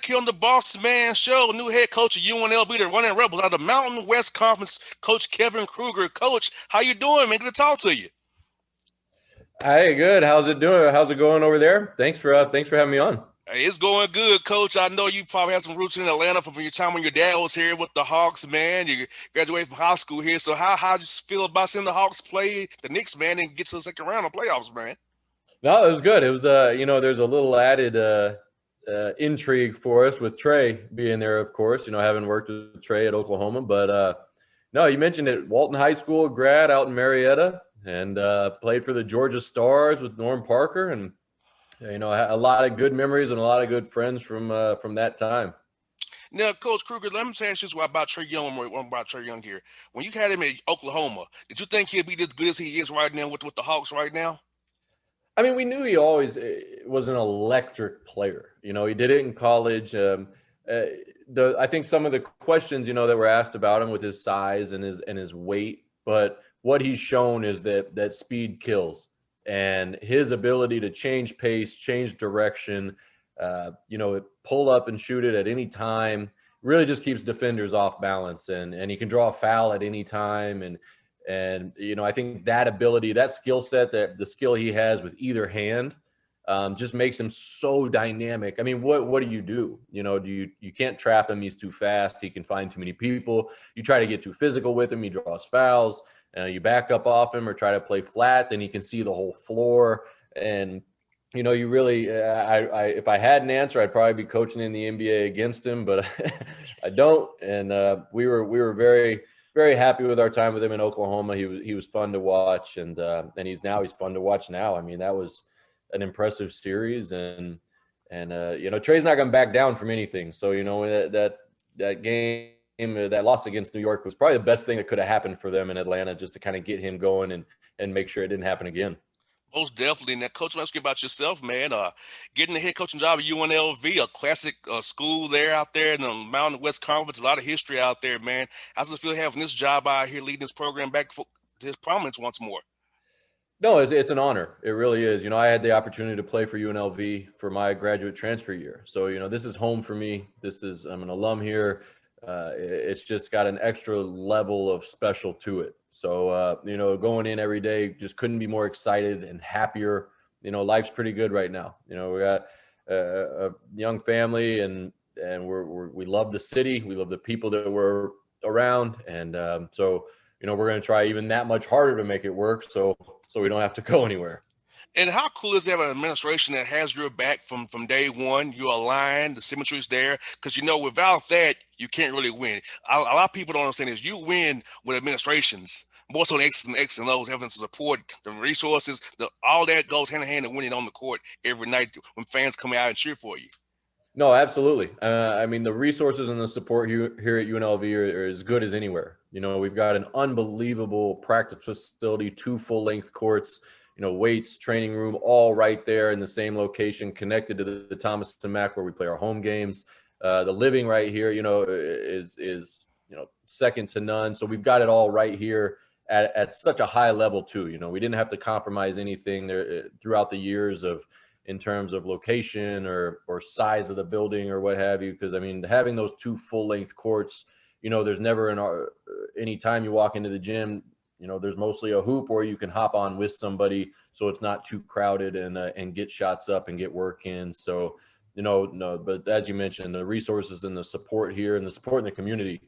here on the Bossman Show. New head coach of UNLV, the running Rebels out of the Mountain West Conference, Coach Kevin Kruger. Coach, how you doing, man? Good to talk to you. Hey, good. How's it doing? How's it going over there? Thanks for having me on. Hey, it's going good, Coach. I know you probably have some roots in Atlanta from your time when your dad was here with the Hawks, man. You graduated from high school here. So how did you feel about seeing the Hawks play the Knicks, man, and get to the second round of playoffs, man? No, it was good. It was there's a little added intrigue for us with Trey being there, of course. Having worked with Trey at Oklahoma, but no, you mentioned it. Walton High School grad out in Marietta, and played for the Georgia Stars with Norm Parker, and a lot of good memories and a lot of good friends from that time. Now, Coach Kruger, let me ask you this about Trey Young. One about Trey Young here. When you had him in Oklahoma, did you think he'd be as good as he is right now with the Hawks right now? I mean, we knew he always was an electric player. He did it in college. I think some of the questions, that were asked about him with his size and his weight, but what he's shown is that speed kills, and his ability to change pace, change direction, pull up and shoot it at any time really just keeps defenders off balance, and he can draw a foul at any time. And I think that ability, that skill set, that the skill he has with either hand, just makes him so dynamic. I mean, what do? You can't trap him. He's too fast. He can find too many people. You try to get too physical with him, he draws fouls. You back up off him or try to play flat, then he can see the whole floor. And you really, if I had an answer, I'd probably be coaching in the NBA against him, but I don't. And we were very, very happy with our time with him in Oklahoma. He was fun to watch, and he's fun to watch now. I mean, that was an impressive series, and Trey's not going to back down from anything. So that game, that loss against New York was probably the best thing that could have happened for them in Atlanta, just to kind of get him going and make sure it didn't happen again. Most definitely. Now, Coach, let's get about yourself, man. Getting the head coaching job at UNLV, a classic school there out there in the Mountain West Conference, a lot of history out there, man. How's it feel having this job out here, leading this program back to his prominence once more? No, it's an honor. It really is. I had the opportunity to play for UNLV for my graduate transfer year. So, this is home for me. I'm an alum here. It's just got an extra level of special to it. So, going in every day, just couldn't be more excited and happier. Life's pretty good right now. We got a young family, and we love the city. We love the people that we're around. And so, we're going to try even that much harder to make it work, so we don't have to go anywhere. And how cool is to have an administration that has your back from day one? You're aligned, the symmetry's there, because without that, you can't really win. A lot of people don't understand is you win with administrations, more so than X and O's, having to support the resources, all that goes hand in hand and winning on the court every night when fans come out and cheer for you. No, absolutely. I mean, the resources and the support here at UNLV are as good as anywhere. We've got an unbelievable practice facility, 2 full-length courts, weights, training room, all right there in the same location, connected to the Thomas and Mack where we play our home games. The living right here, is second to none. So we've got it all right here at such a high level too. We didn't have to compromise anything there throughout the years in terms of location or size of the building or what have you. Because I mean, having those 2 full-length courts, there's never any time you walk into the gym, there's mostly a hoop where you can hop on with somebody, so it's not too crowded and get shots up and get work in. So, no, but as you mentioned, the resources and the support here and the support in the community,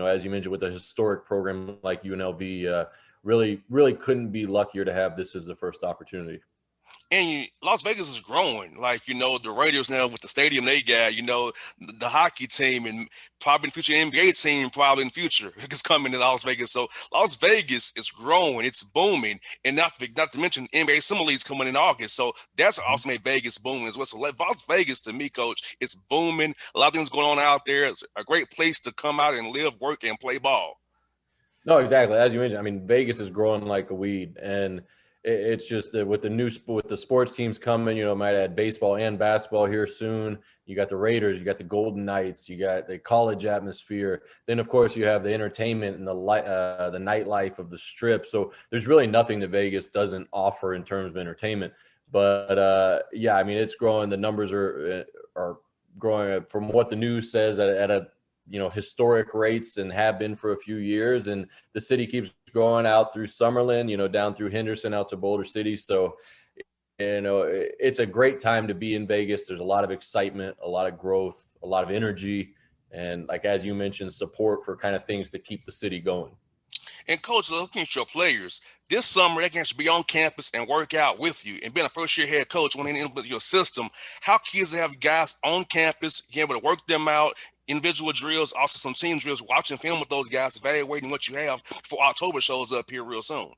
as you mentioned, with a historic program like UNLV, really, really couldn't be luckier to have this as the first opportunity. And Las Vegas is growing. The Raiders now with the stadium they got, the hockey team and probably the future NBA team probably in the future is coming to Las Vegas. So Las Vegas is growing. It's booming. And not to mention NBA Summer League's coming in August. So that's also made Vegas booming as well. So Las Vegas, to me, Coach, it's booming. A lot of things going on out there. It's a great place to come out and live, work, and play ball. No, exactly. As you mentioned, I mean, Vegas is growing like a weed. And it's just that with the sports teams coming, might add baseball and basketball here soon. You got the Raiders, you got the Golden Knights, you got the college atmosphere. Then, of course, you have the entertainment and the nightlife of the Strip. So there's really nothing that Vegas doesn't offer in terms of entertainment. But yeah, I mean, it's growing. The numbers are growing up from what the news says at a historic rates and have been for a few years. And the city keeps growing out through Summerlin, down through Henderson out to Boulder City. So, it's a great time to be in Vegas. There's a lot of excitement, a lot of growth, a lot of energy, and like as you mentioned, support for kind of things to keep the city going. And coach, looking at your players this summer, they can actually be on campus and work out with you. And being a first-year head coach, when they implement your system, how key is to have guys on campus, being able to work them out, individual drills, also some team drills, watching film with those guys, evaluating what you have before October shows up here real soon.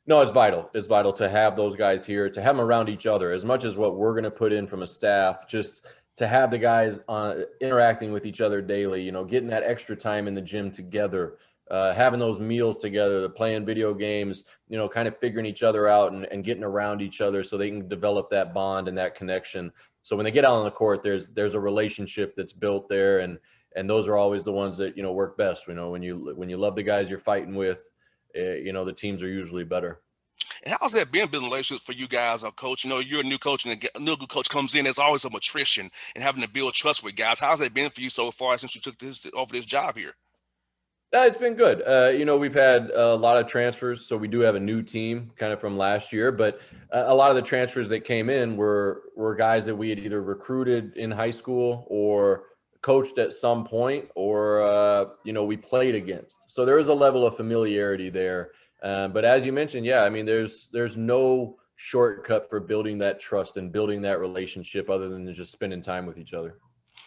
No, it's vital. It's vital to have those guys here, to have them around each other as much as what we're going to put in from a staff, just to have the guys interacting with each other daily, getting that extra time in the gym together, having those meals together, playing video games, kind of figuring each other out and getting around each other so they can develop that bond and that connection. So when they get out on the court, there's a relationship that's built there. And those are always the ones that, work best. When you love the guys you're fighting with, the teams are usually better. And how's that been building relationships for you guys, coach? You're a new coach, and a new coach comes in. There's always some attrition and having to build trust with guys. How's that been for you so far since you took over this job here? It's been good. We've had a lot of transfers, so we do have a new team kind of from last year. But a lot of the transfers that came in were guys that we had either recruited in high school or coached at some point, or we played against. So there is a level of familiarity there. But as you mentioned, there's no shortcut for building that trust and building that relationship other than just spending time with each other.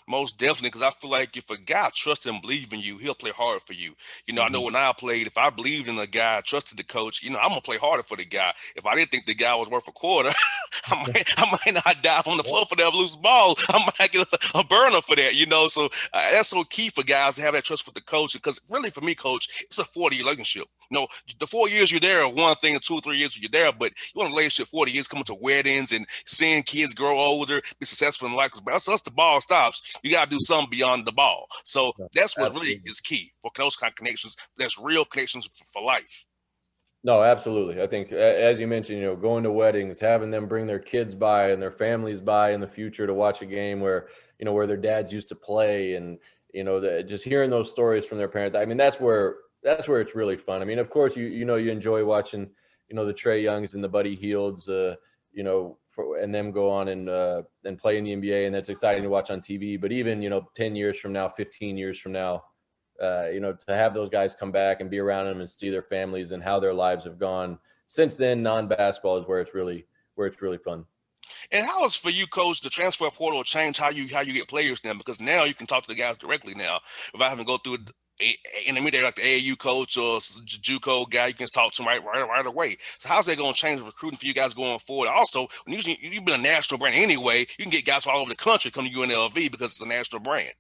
Most definitely, because I feel like if a guy trusts and believes in you, he'll play hard for you. I know when I played, if I believed in a guy, trusted the coach, I'm gonna play harder for the guy. If I didn't think the guy was worth a quarter, I might not dive on the floor for that loose ball. I might get a burner for that. So that's so key for guys to have that trust with the coach. Because really, for me, coach, it's a 40-year relationship. The 4 years you're there are one thing, and 2 or 3 years you're there, but you want a relationship 40 years, coming to weddings and seeing kids grow older, be successful in life. But once the ball stops, you got to do something beyond the ball. So that's what really is key for those kind of connections. That's real connections for life. No, absolutely. I think, as you mentioned, going to weddings, having them bring their kids by and their families by in the future to watch a game where their dads used to play, and just hearing those stories from their parents. That's where it's really fun. Of course, you enjoy watching, the Trae Youngs and the Buddy Hields, and them go on and play in the NBA, and that's exciting to watch on TV. But even 10 years from now, 15 years from now, to have those guys come back and be around them and see their families and how their lives have gone since then, non-basketball is where it's really fun. And how is for you, coach, the transfer portal change how you get players now? Because now you can talk to the guys directly now without having to go through intermediate like the AAU coach or JUCO guy. You can talk to them right away. So how's that going to change recruiting for you guys going forward? Also, when you've been a national brand anyway, you can get guys from all over the country come to UNLV because it's a national brand.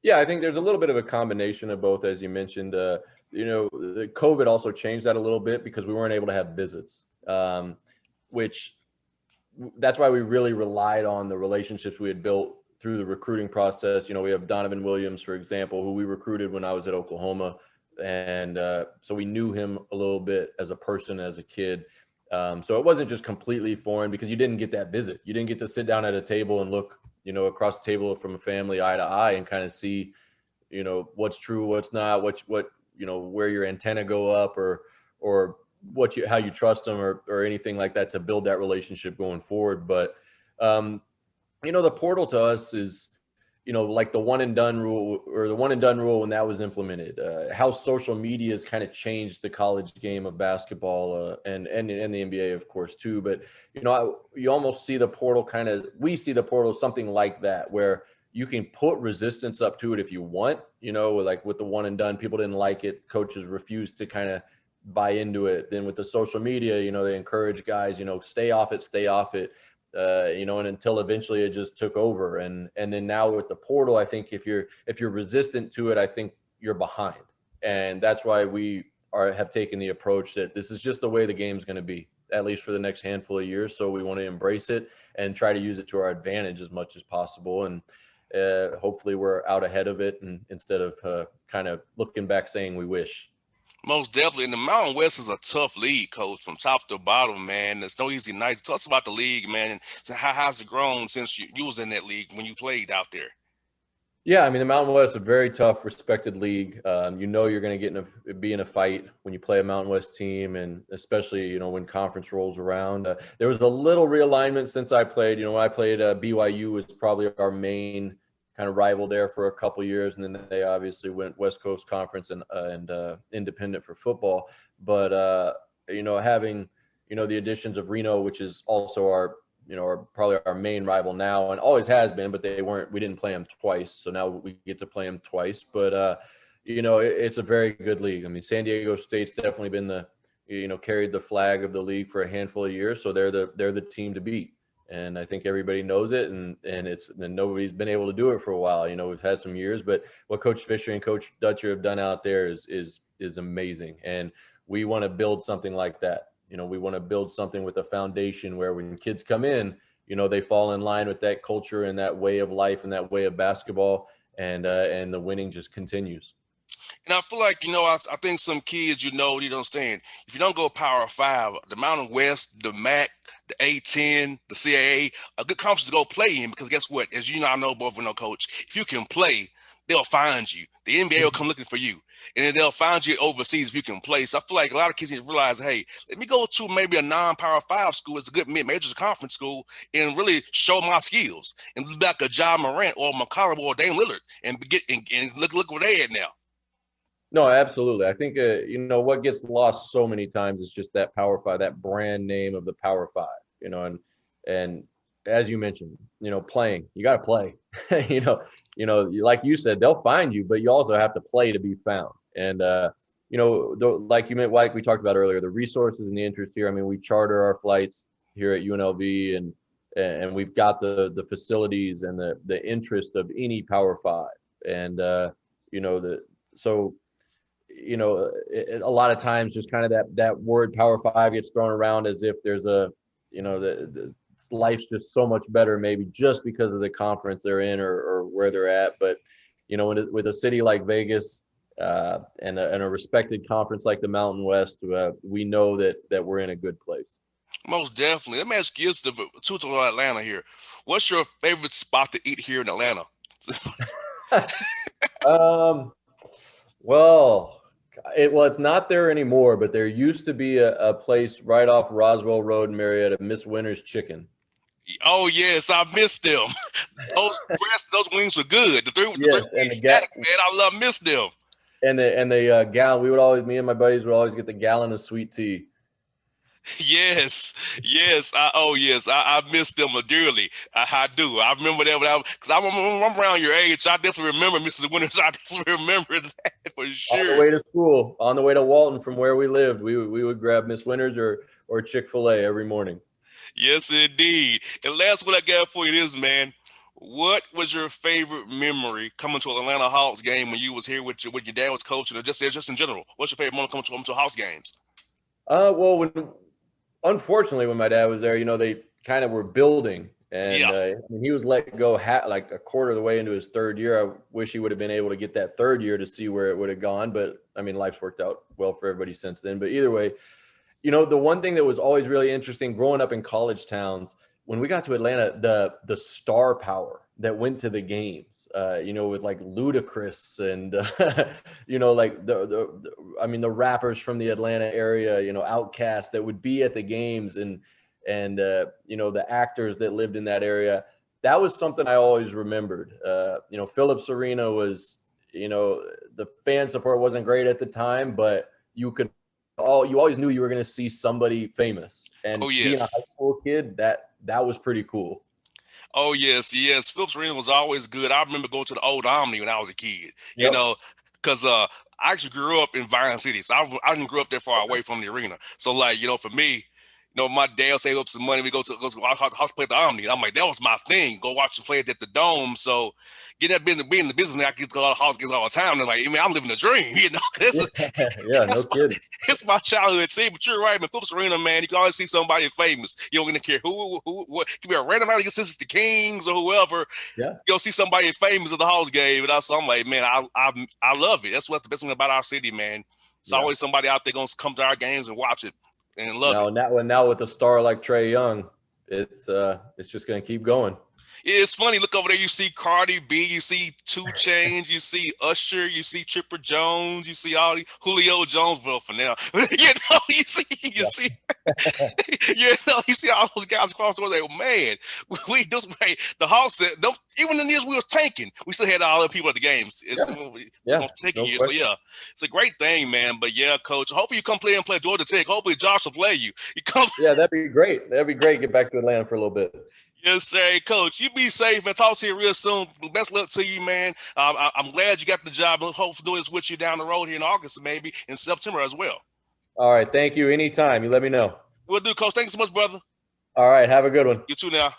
Yeah, I think there's a little bit of a combination of both, as you mentioned. The COVID also changed that a little bit because we weren't able to have visits, which that's why we really relied on the relationships we had built through the recruiting process. We have Donovan Williams, for example, who we recruited when I was at Oklahoma. And so we knew him a little bit as a person, as a kid. So it wasn't just completely foreign because you didn't get that visit. You didn't get to sit down at a table and look, across the table from a family eye to eye and kind of see, what's true, what's not, where your antenna go up or how you trust them or anything like that to build that relationship going forward. But, the portal to us is, like the one and done rule when that was implemented, how social media has kind of changed the college game of basketball and the NBA, of course, too. But, you almost see the portal we see the portal something like that, where you can put resistance up to it if you want, like with the one and done, people didn't like it. Coaches refused to kind of buy into it. Then with the social media, they encourage guys, stay off it. And until eventually it just took over. And then now with the portal, I think if you're resistant to it, I think you're behind. And that's why we have taken the approach that this is just the way the game's going to be, at least for the next handful of years. So we want to embrace it and try to use it to our advantage as much as possible. And hopefully we're out ahead of it, and instead of kind of looking back saying we wish. Most definitely. And the Mountain West is a tough league, coach, from top to bottom, man. There's no easy nights. Tell us about the league, man. So how's it grown since you was in that league when you played out there? Yeah, I mean the Mountain West is a very tough, respected league. You know you're going to be in a fight when you play a Mountain West team, and especially when conference rolls around. There was a little realignment since I played. When I played, BYU was probably our main kind of rival there for a couple years, and then they obviously went West Coast Conference and independent for football. But having the additions of Reno, which is also are probably our main rival now and always has been, but we didn't play them twice. So now we get to play them twice. But, it's a very good league. I mean, San Diego State's definitely been carried the flag of the league for a handful of years. So they're the team to beat. And I think everybody knows it, and nobody's been able to do it for a while. We've had some years, but what Coach Fisher and Coach Dutcher have done out there is amazing. And we want to build something like that. We want to build something with a foundation where when kids come in, they fall in line with that culture and that way of life and that way of basketball, and the winning just continues. And I feel like, I think some kids, you don't understand. If you don't go Power Five, the Mountain West, the MAC, the A10, the CAA, a good conference to go play in, because guess what? As you know, I know both of them, coach, if you can play, they'll find you. The NBA will come looking for you. And then they'll find you overseas if you can play. So I feel like a lot of kids need to realize, hey, let me go to maybe a non-Power Five school. It's a good mid-major conference school, and really show my skills and be like a John Morant or McCollum or Dame Lillard and look where they at now. No, absolutely. I think what gets lost so many times is just that Power Five, that brand name of the Power Five. And as you mentioned, playing, you got to play. Like you said, they'll find you, but you also have to play to be found. And like we talked about earlier, the resources and the interest here. I mean, we charter our flights here at UNLV, and we've got the facilities and the interest of any Power Five. And a lot of times just kind of that word Power Five gets thrown around as if there's the life's just so much better, maybe just because of the conference they're in or where they're at. But with a city like Vegas, and a respected conference like the Mountain West, we know that we're in a good place. Most definitely. Let me ask you this to Atlanta here. What's your favorite spot to eat here in Atlanta? Well, it's not there anymore, but there used to be a place right off Roswell Road in Marietta, Miss Winter's Chicken. Oh yes, I missed them. those wings were good. The three Yes, and wings static, man. I missed them. And the gallon, me and my buddies would always get the gallon of sweet tea. Yes, yes. I miss them dearly. I do. I remember that because I'm around your age. So I definitely remember Mrs. Winters. I definitely remember that for sure. On the way to school, on the way to Walton from where we lived, we would grab Miss Winters or Chick-fil-A every morning. Yes, indeed. And last one I got for you is, man, what was your favorite memory coming to an Atlanta Hawks game when you was here with your dad was coaching, or just in general? What's your favorite moment coming to Hawks games? Well, unfortunately, when my dad was there, they kind of were building, and he was let go like a quarter of the way into his third year. I wish he would have been able to get that third year to see where it would have gone, but I mean, life's worked out well for everybody since then. But either way, the one thing that was always really interesting growing up in college towns, when we got to Atlanta, the star power that went to the games, with like Ludacris and, like the rappers from the Atlanta area, Outkast that would be at the games and the actors that lived in that area. That was something I always remembered. Phillips Arena was, the fan support wasn't great at the time, but you always knew you were going to see somebody famous. And being a high school kid, that was pretty cool. Oh, yes. Phillips Arena was always good. I remember going to the old Omni when I was a kid, because I actually grew up in Vine City. So I didn't grow up that far away from the arena. So, for me, my dad saved up some money. We go to play at the Omni. I'm like, that was my thing. Go watch them play it at the Dome. So, being in the business now, I get to a lot of Hawks games all the time. And I'm living a dream, No kidding. It's my childhood team. But you're right, man. Phillips Arena, man, you can always see somebody famous. You don't care who, what. It could be a random out against the Kings or whoever. Yeah. You'll see somebody famous at the Hawks game. And I'm like, man, I love it. That's what's the best thing about our city, man. It's Yeah. always somebody out there gonna come to our games and watch it and love it. Now with a star like Trae Young, it's just going to keep going. It's funny. Look over there. You see Cardi B. You see 2 Chainz. You see Usher. You see Chipper Jones. You see all the Julio Jones. Well, for now, you see, you see all those guys across the way. Like, man, we just made the Hawks said. Even in the years we were tanking, we still had all the people at the games. We're gonna take it here. So yeah, it's a great thing, man. But yeah, coach. Hopefully you come play Georgia Tech. Hopefully Josh will play you. You come. Yeah, that'd be great. That'd be great. Get back to Atlanta for a little bit. Yes, sir. Coach, you be safe and talk to you real soon. Best luck to you, man. I'm glad you got the job. And hope to do this with you down the road here in August, maybe in September as well. All right. Thank you. Anytime. You let me know. We'll do, Coach. Thank you so much, brother. All right. Have a good one. You too now.